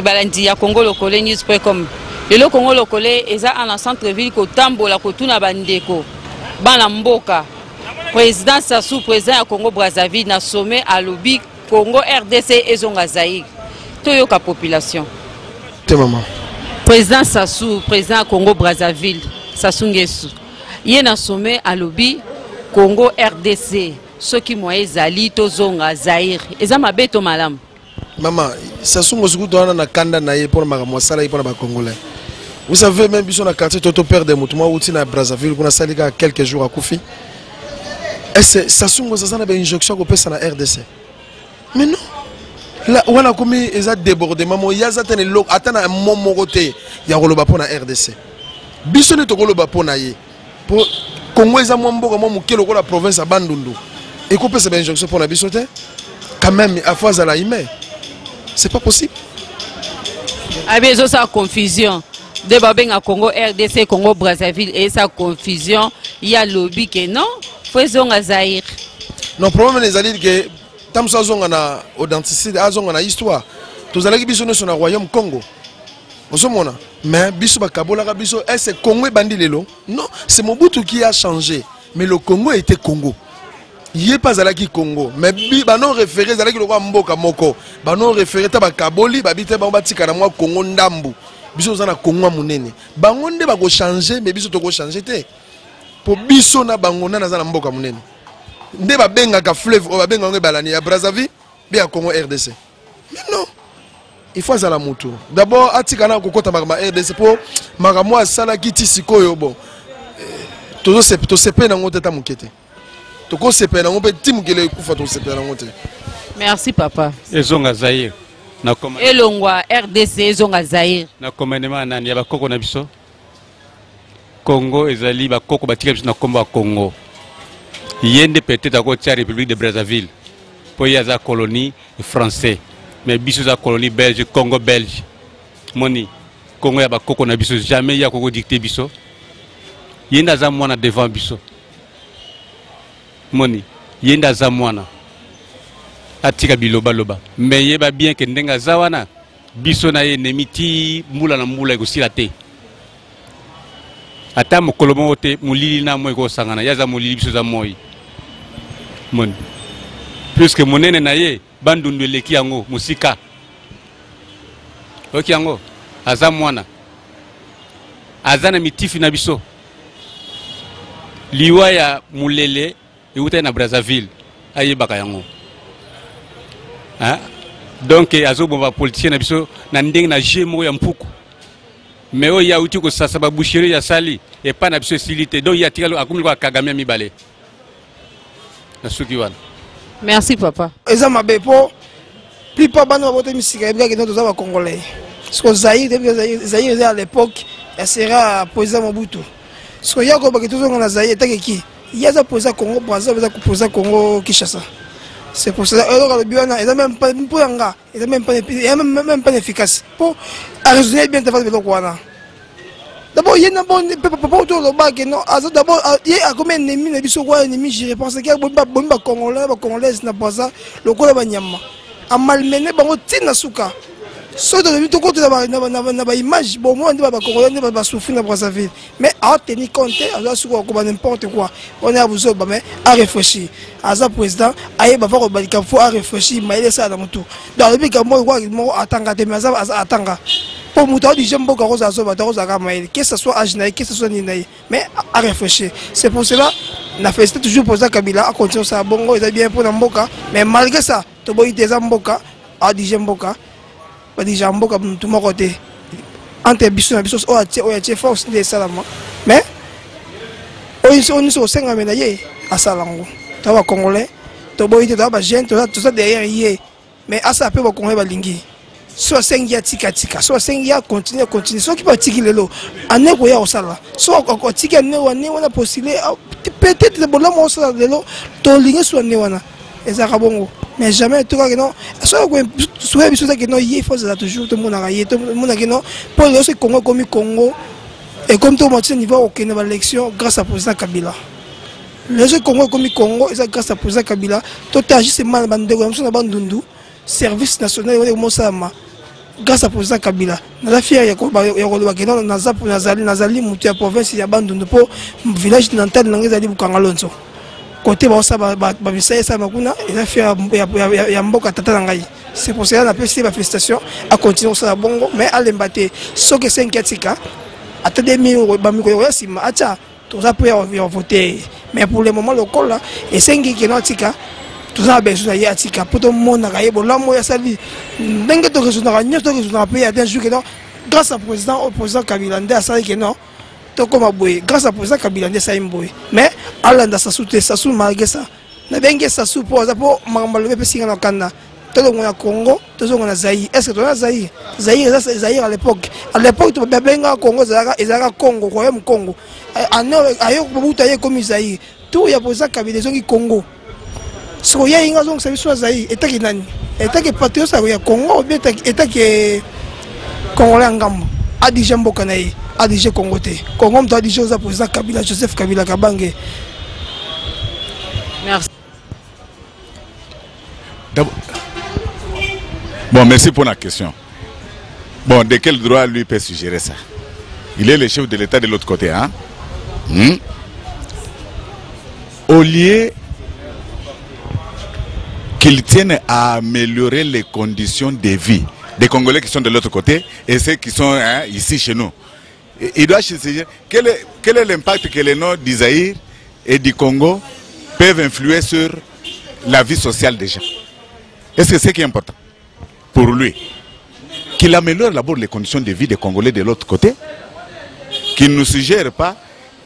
balandi ya Congo Lokole news.com. Le Congo Lokole eza en centre-ville ko tambola ko tuna bandeko. Bana mboka. Président Sassou, président ya Congo Brazzaville na sommet à lobby Congo RDC ezonga Zaïre. Toyoka population. Te maman. Président Sassou, président Congo Brazzaville, Sassou Nguesso. Yé na sommet à lobby Congo RDC. Ceux qui m'ont ezali tozonga Zaïre. Eza mabeto malam. Maman, Sassou Nguesso doit na kanda na ye pour ma sala pour les Congolais. Vous savez même biso na quartier Toto Père de Moutouma ou na Brazzaville qu'on a sali quelques jours à Koufi. Et c'est Sassou Nguesso na une injonction ko pesa na RDC. Mais non. Là on a commis eza débordement mo yaza tene lo atana momo côté ya koloba pona RDC. Biso ne to koloba pona ye. Pour Congo eza mo mboka mo mukelo ko la province à Bandundu. Et ko pesa ben injonction pour na biso te. Quand même à fois à la ime. C'est pas possible. Avec ça confusion. Débat à Congo RDC Congo Brazzaville et sa confusion, il y a lobby que non, faisons à Zaïre. Non, problème les alliés que tam sa zonga na authenticité, a zonga na histoire. Tous allez biso ne sont au royaume Congo. Osomona, mais biso ba kabola biso est Congo bandi lelo. Non, c'est Mobutu qui a changé, mais le Congo était Congo. Il n'est pas à la Congo, mais non référé à la Mboka Moko. Non référé à la Kaboli, Babite Bambatika na moi Congo Ndambu. Biso za na Congo munene. Bangonde ba go changer, mais biso to go changer te. Pour biso na bangona na za na Mboka munene. Nde ba benga ka fleuve, ba benga nge balani ya Brazzaville, bi ya Congo RDC. Mais non. Il faut za la mutu. D'abord atika na kokota ma RDC pour makamwa sala kiti sikoyo bon. Tozo sepe na ngote ta mukete. Merci papa. Ezonga Zaïre. Elongwa RDC ezonga Zaïre. Na commandement nani ya bakoko na biso. Congo ezali bakoko batika biso na komba Congo. Yende peut-être à côté de la République de Brazzaville. Pour y avoir colonie français. Mais biso za colonie belge, Congo belge. Moni Congo ya bakoko na biso jamais ya koko dicté biso. Yenda za mwana devant biso. Moni yenda za mwana atika biloba loba mais yeba bien que ndenga zawana biso na ye nemiti mula na mula ekosila te ata mokolomo te mulili na mo ekosangana yaza mulili biso za moi moni puisque monene na ye bandundu eleki yango musika oki yango aza mwana aza na mitifi na biso liwa ya mulele et na Brazzaville aye baka yango hein donc azo bomba politicien na biso na ndenge na jemo ya mpuku mais o ya uti ko sasa ba boucherie ya sali et pas na biso silité donc ya tikalo akumi ko Kagame mibale na suki wana. Merci papa. Eza mabe po plus pas bana bote misika bien que nous za ba congolais parce que Zaïre à l'époque ya sera président Mobutu parce que yako ba ketozonga na Zaïre takeki il y a posé Congo Brazzaville, il y a posé Congo Kinshasa. C'est pour ça que le Biana, il n'a même pas efficace. Pour résoudre bien de faire le Rwanda. D'abord, il y a un bon papa autour de bac. D'abord, il y a combien d'ennemis, ennemi, je pense qu'il y a un Congolais, n'a pas ça, le Kolabanyama. A malmené, Tina Souka. Soit de l'image, bon, moi, on va souffrir dans Brazzaville. Mais à tenir compte, on doit souffrir comme n'importe quoi. On est à vous autres, mais à réfléchir. À ça, président, à y avoir au Balika, il faut réfléchir, mais il est ça dans mon tour. Dans le but, moi, il m'a attendu, mais ça, attends. Pour moi, du j'aime beaucoup Rosa Soba, Rosa Gamaïl, que ce soit Ajnaï, que ce soit Ninaï, mais à réfléchir. C'est pour cela, on a fait toujours pour ça, Kabila, à continuer ça, bon, il est bien pour Namboka, mais malgré ça, tu vois, il est Zamboka, à Dijamboka. Déjà mboka tout mon côté entre biso na biso o atie force de salama mais on est au 5 médaillé à salango to ba congolais to boyite to ba jeune to ça derrière yé mais à ça peut ba congolais ba lingi soit 5 ya tika soit 5 ya continuer soit qui pas tiki lelo ane ko ya osala soit ko tika ne wana postulé peut-être le bonhomme osala lelo to lingi soit ne wana ezaka bongo mais jamais tout cas non soit que non il faut ça toujours tout le monde a tout le monde a non pour le Congo comme Congo et comme tout le monde niveau aucune élection grâce à président Kabila le Congo comme Congo et grâce à président Kabila tout agit c'est mal bandé comme ça na bandundu service national au Mosama grâce à président Kabila naza fier ya ko bakeno nazali mutu ya province ya Bandundu po village natal nanga ezali Bukangalonzo côté ba sa ba bisaya sa makuna eza fier ya mboka tata na ngai. C'est pour cela que je félicitations à continuer ça bongo mais à l'embaté ce que c'est inquiétant attendez mi bamiko ya sima acha tous après voter mais pour le moment le col là et 5 qui non tika tous a besoin ya tika pour tout le monde na yebo la moya sali ndenge to que na nyoto que na payer attention jour que non grâce au président Kabila ndé ça que non to comme boy grâce au président Kabila ndé ça imboy mais alanda ça souté ça sous malgré ça na bengue ça sous pour mangamba pe singa na kanda tout le monde à Congo tout le monde à Zaïre est-ce que tu as Zaïre à l'époque tu as bien Congo Zara Congo royaume Congo ayo bobuta ye comme Zaïre tout ya posa Kabila zongi Congo so ya inga zongi service wa Zaïre eta ki nani eta ki patriote sa ya Congo eta ki Congolais ngambo adije mboka na ye adije Congo te Congo mto adije za posa Kabila Joseph Kabila Kabange. Merci. Bon, merci pour la question. Bon, de quel droit lui peut suggérer ça? Il est le chef de l'État de l'autre côté, hein? Au lieu qu'il tienne à améliorer les conditions de vie des Congolais qui sont de l'autre côté et ceux qui sont ici chez nous, il doit se dire quel est l'impact que les noms d'Isaïr et du Congo peuvent influer sur la vie sociale des gens. Est-ce que c'est ce qui est important pour lui? Qu'il améliore d'abord les conditions de vie des Congolais de l'autre côté, qu'il ne nous suggère pas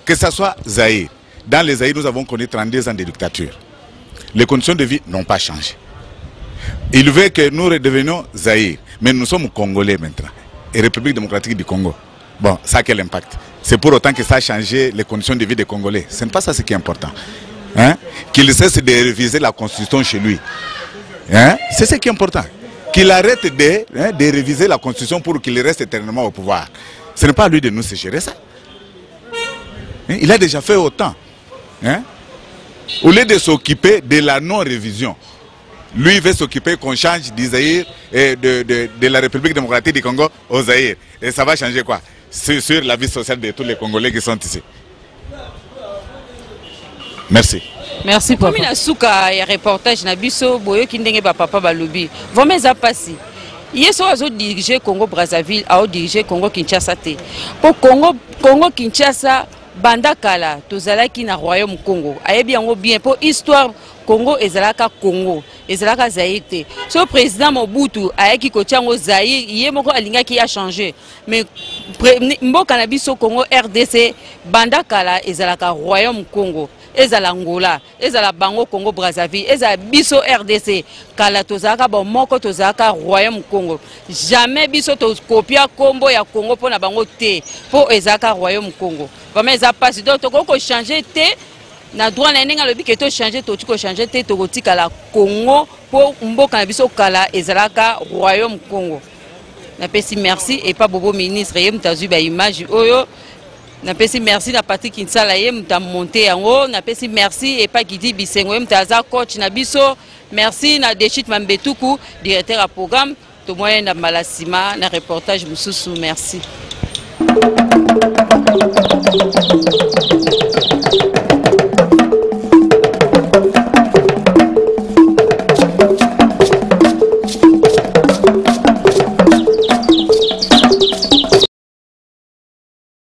que ce soit Zaïre. Dans les Zaïre, nous avons connu 32 ans de dictature. Les conditions de vie n'ont pas changé. Il veut que nous redevenions Zaïre, mais nous sommes Congolais maintenant, et République démocratique du Congo. Bon, ça a quel impact? C'est pour autant que ça a changé les conditions de vie des Congolais. Ce n'est pas ça ce qui est important. Hein? Qu'il cesse de réviser la Constitution chez lui. Hein? C'est ce qui est important. Qu'il arrête de réviser la Constitution pour qu'il reste éternellement au pouvoir. Ce n'est pas à lui de nous suggérer ça. Hein? Il a déjà fait autant. Hein? Au lieu de s'occuper de la non-révision, lui veut s'occuper qu'on change d'Isaïr et de la République démocratique du Congo au Zaïre. Et ça va changer quoi? Sur la vie sociale de tous les Congolais qui sont ici. Merci. Merci papa. Mina suka ya reportage na biso boyo kindenge ba papa balobi. Vraiment za pasi. Yeso azo diriger Congo Brazzaville, a diriger Congo Kinshasa te. Pour Congo Kinshasa banda kala tozalaki na royaume Congo. Ayebi yango bien pour histoire Congo ezalaka Congo, ezalaka Zaïre te. So président Mobutu ayaki kotiango Zaïre, yé moko alingaki a changé. Mais mboka na biso Congo RDC banda kala ezalaka royaume Congo. Ezala Angola, ezala Bango Congo Brazzaville, ezala biso RDC, kala tozaka bon moko tozaka royaume Congo. Jamais biso to copia combo ya Congo pour na bango te, pour ezaka royaume Congo. Vraiment ezala pas donc to ko changer te na droit na ninga lobi ke to changer to ko changer te to kotika la Congo pour mboka na biso kala ezalaka royaume Congo. Na pesi merci et pas bobo ministre yem tazu ba image oyo. Napesi merci na Patrick Kinsala ye muta monter yango napesi merci et pas Gidi Bisengo mutaza coach na biso merci na Deshit Mambetuku directeur à programme to moyen na Malasima na reportage mususu merci.